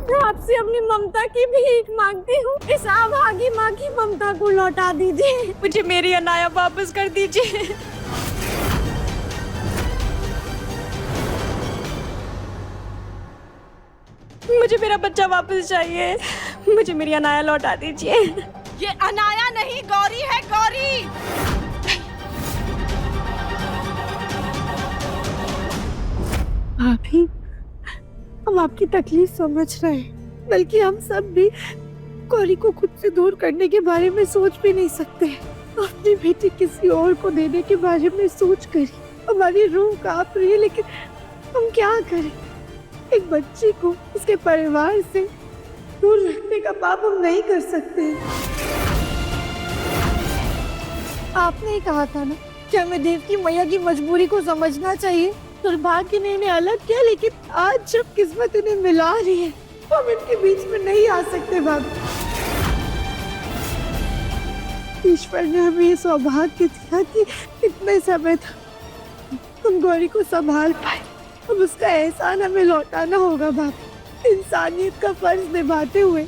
मैं आपसे अपनी ममता की भीख मांगती हूँ। इस अभागी माँ की ममता को लौटा दीजिए। मुझे मेरी अनाया वापस कर दीजिए। मुझे मेरा बच्चा वापस चाहिए। मुझे मेरी अनाया लौटा दीजिए। ये अनाया नहीं, गौरी है, गौरी। भाभी, हम आपकी तकलीफ समझ रहे हैं, बल्कि हम सब भी गौरी को खुद से दूर करने के बारे में सोच भी नहीं सकते। अपनी बेटी किसी और को देने के बारे में सोच कर हमारी रूह कांप रही है, लेकिन हम क्या करें? एक बच्ची को उसके परिवार से दूर रखने का पाप हम नहीं कर सकते। आपने ही कहा था ना कि हमें देव की मैया की मजबूरी को समझना चाहिए। दुर्भाग्य ने इन्हें अलग किया, लेकिन आज जब किस्मत इन्हें मिला रही है तो हम इनके बीच में नहीं आ सकते। भाभी, ईश्वर ने हमें ये सौभाग्य दिया कि इतने समय तक हम गौरी को संभाल पाए। अब उसका एहसान हमें लौटाना होगा। भाभी, इंसानियत का फर्ज निभाते हुए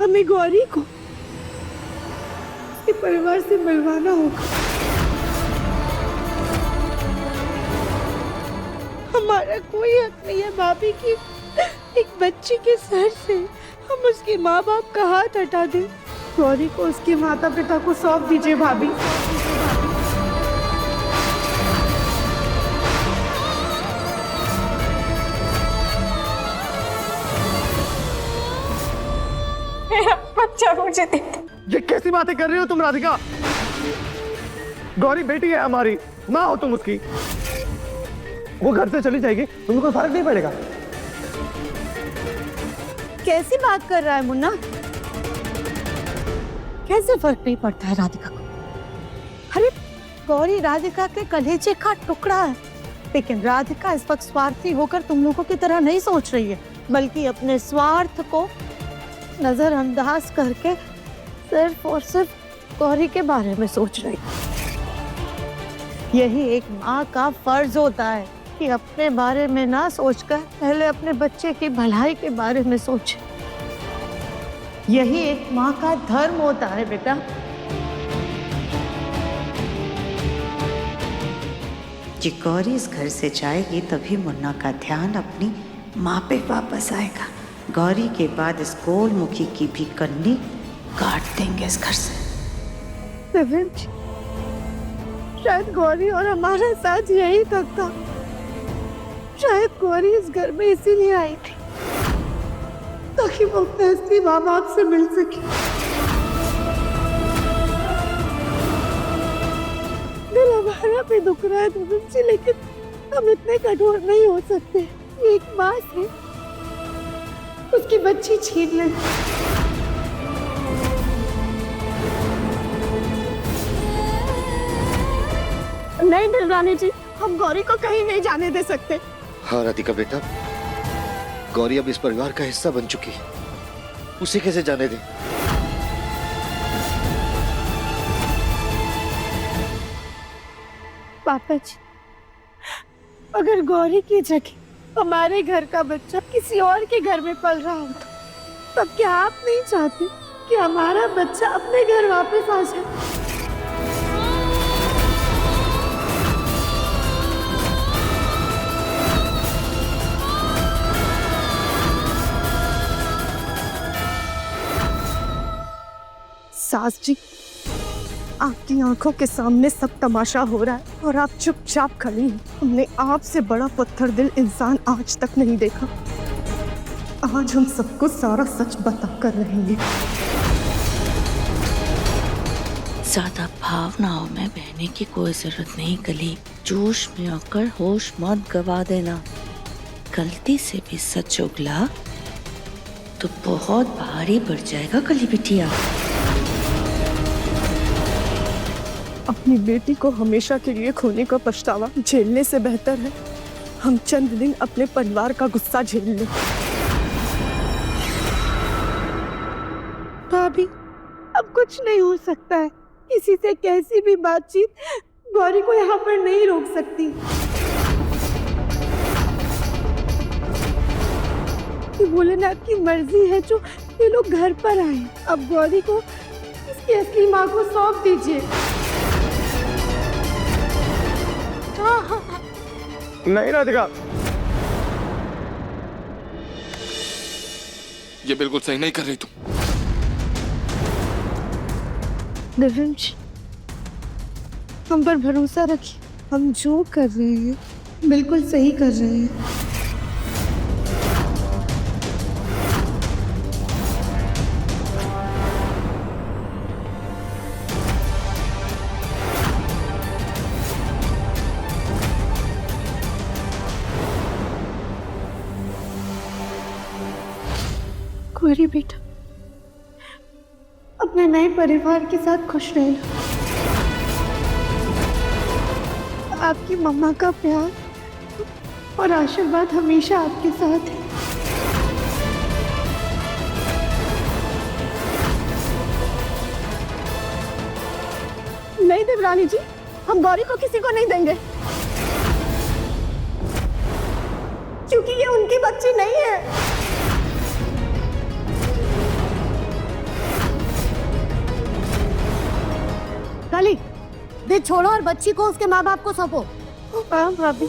हमें गौरी को उसके परिवार से मिलवाना होगा। हमारा कोई हक नहीं है भाभी कि एक बच्ची के सर से हम उसके माँ बाप का हाथ हटा दें। गौरी को उसके माता पिता को सौंप दीजिए भाभी। मेरा बच्चा मुझे दे दो। ये कैसी बातें कर रही हो तुम राधिका? गौरी बेटी है हमारी, माँ हो तुम उसकी। वो घर से चली जाएगी, तुम्हें कोई फर्क नहीं पड़ेगा। कैसी बात कर रहा है मुन्ना? कैसे फर्क नहीं पड़ता है राधिका को? अरे गौरी राधिका के कलेजे का टुकड़ा है, लेकिन राधिका इस वक्त स्वार्थी होकर तुम लोगों की तरह नहीं सोच रही है, बल्कि अपने स्वार्थ को नजरअंदाज करके सिर्फ और सिर्फ गौरी के बारे में सोच रही है। यही एक माँ का फर्ज होता है कि अपने बारे में ना सोचकर पहले अपने बच्चे की भलाई के बारे में सोचे। यही एक माँ का धर्म होता है बेटा। ये गौरी इस घर से जाएगी तभी मुन्ना का ध्यान अपनी माँ पे वापस आएगा। गौरी के बाद इस गोलमुखी की भी कन्नी काट देंगे इस घर से। शायद गौरी और हमारा साथ यही तक था। शायद गौरी इस घर में इसीलिए आई थी ताकि वो अपने असली माँ बाप से मिल सके। दिल हमारा भी दुख रहा है तुमसे, लेकिन हम इतने कठोर नहीं हो सकते। एक माँ से उसकी बच्ची छीन ले। नहीं दिलरानी जी, हम गौरी को कहीं नहीं जाने दे सकते। हाँ राधिका बेटा, गौरी अब इस परिवार का हिस्सा बन चुकी है, उसे कैसे जाने दे? पापा जी, अगर गौरी की जगह हमारे घर का बच्चा किसी और के घर में पल रहा हो तब क्या आप नहीं चाहते कि हमारा बच्चा अपने घर वापस आ जाए? सास जी, आपकी आंखों के सामने सब तमाशा हो रहा है और आप चुपचाप खड़ी हैं। हमने आपसे बड़ा पत्थर दिल इंसान आज तक नहीं देखा। आज हम सबको सारा सच बता कर रहेंगे। ज्यादा भावनाओं में बहने की कोई जरूरत नहीं कली। जोश में आकर होश मत गवा देना। गलती से भी सच उगला तो बहुत भारी पड़ जाएगा कली बिटिया। अपनी बेटी को हमेशा के लिए खोने का पछतावा झेलने से बेहतर है हम चंद दिन अपने परिवार का गुस्सा झेल लें। भाभी, अब कुछ नहीं हो सकता है। किसी से कैसी भी बातचीत गौरी को यहाँ पर नहीं रोक सकती। कि भोलेनाथ की मर्जी है जो ये लोग घर पर आए। अब गौरी को उसकी असली माँ को सौंप दीजिए। नहीं राधिका, ये बिल्कुल सही नहीं कर रही तुम। दिव्यांश, हम पर भरोसा रखिए, हम जो कर रहे हैं बिल्कुल सही कर रहे हैं। गौरी बेटा, अपने नए परिवार के साथ खुश रहना। आपकी मम्मा का प्यार और आशीर्वाद हमेशा आपके साथ है। नहीं देवरानी जी, हम गौरी को किसी को नहीं देंगे, क्योंकि ये उनकी बच्ची नहीं है। काली, दे छोड़ो और बच्ची को उसके माँ बाप को सौंपो। हाँ भाभी,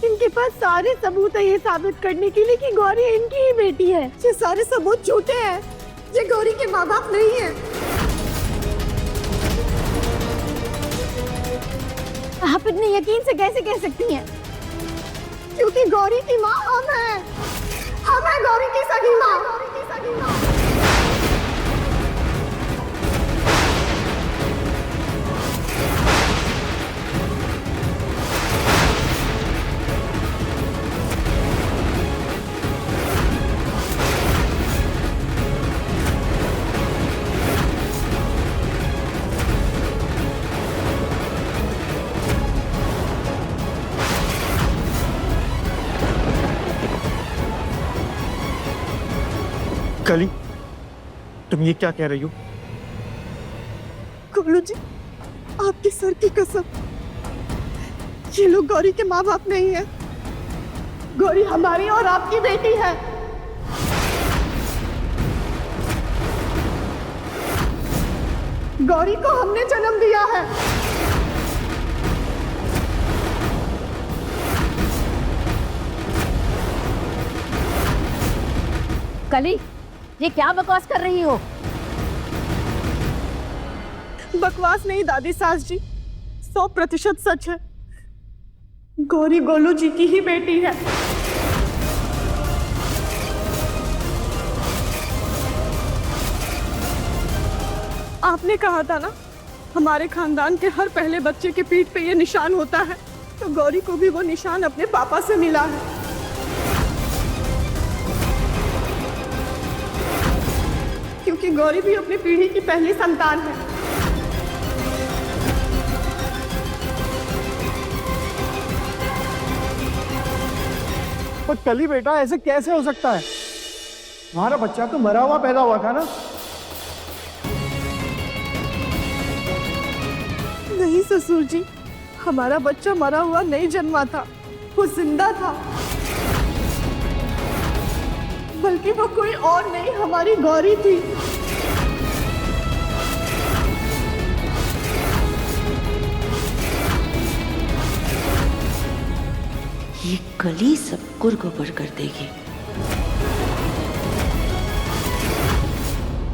इनके पास सारे सबूत है ये साबित करने के लिए कि गौरी इनकी ही बेटी है। ये सारे सबूत झूठे हैं, ये गौरी के माँ बाप नहीं है। आप इतने यकीन से कैसे कह सकती हैं? क्योंकि गौरी की माँ हम हैं, हम हैं गौरी की सगी माँ। कली, तुम ये क्या कह रही हो? गोलू जी, आपके सर की कसम, ये लोग गौरी के माँ बाप नहीं है। गौरी हमारी और आपकी बेटी है। गौरी को हमने जन्म दिया है। कली, ये क्या बकवास कर रही हो? बकवास नहीं दादी सास जी, 100% सच है। गौरी गोलू जी की ही बेटी है। आपने कहा था ना, हमारे खानदान के हर पहले बच्चे के पीठ पे ये निशान होता है, तो गौरी को भी वो निशान अपने पापा से मिला है। क्योंकि गौरी भी अपनी पीढ़ी की पहली संतान है। पर कली बेटा, ऐसे कैसे हो सकता है? हमारा बच्चा तो मरा हुआ पैदा हुआ था ना। नहीं ससुर जी, हमारा बच्चा मरा हुआ नहीं जन्मा था, वो जिंदा था। बल्कि वो कोई और नहीं, हमारी गौरी थी। ये कली सब गुड़ गोबर कर देगी।